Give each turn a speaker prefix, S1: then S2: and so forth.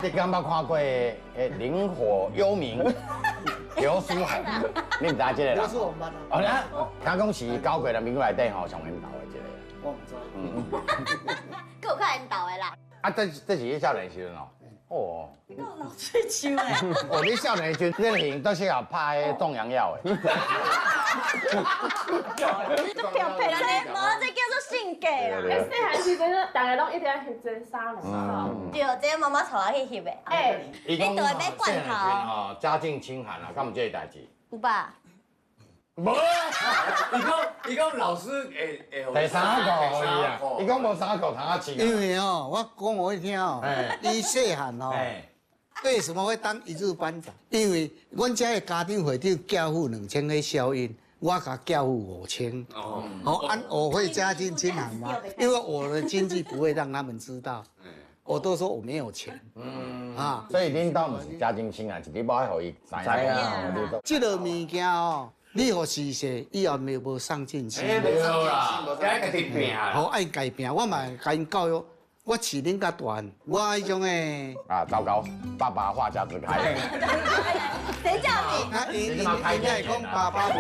S1: 你敢捌看过诶灵火幽冥刘书涵？你唔知这个人？
S2: 刘书宏捌啊。
S1: 哦，听讲是九个人民内底吼上缘投的一个。
S2: 我唔知。
S3: 够看引导的啦。
S1: 啊，这是你少年时阵哦。哦。
S3: 够老追求诶。
S1: 哦，你少年时阵你都适合拍迄壮阳药的。
S3: 漂配啦，这无这叫做性格啦。
S4: 细汉时阵，大家拢一定要翕真衫嘛。
S3: 对，这妈妈带我去翕的。哎，你都会买罐头。
S1: 哦，家境清寒啊，敢有这个代志？
S3: 有吧？
S1: 无。
S5: 伊讲老师
S1: 第三个而已啊，伊讲无三个通啊饲。
S2: 因为哦，我讲我一听哦，伊细汉哦，为什么会当一日班长？因为阮家的家庭会长缴付2000个小印，我甲缴付5000。哦，按我会家境清寒吗？因为我的经济不会让他们知道，我都说我没有钱。啊，
S1: 所以恁兜毋是家境清寒，是你无爱互伊知影。
S2: 这个物件哦，你互施舍，以后就无上进心。
S5: 对啦，该家己拼啦。
S2: 好爱改变，我嘛甲因教育，我饲恁较大，我迄种诶。
S1: 啊，糟糕，爸爸话匣子开。
S3: 谁叫你？
S2: 啊，伊会讲爸爸无。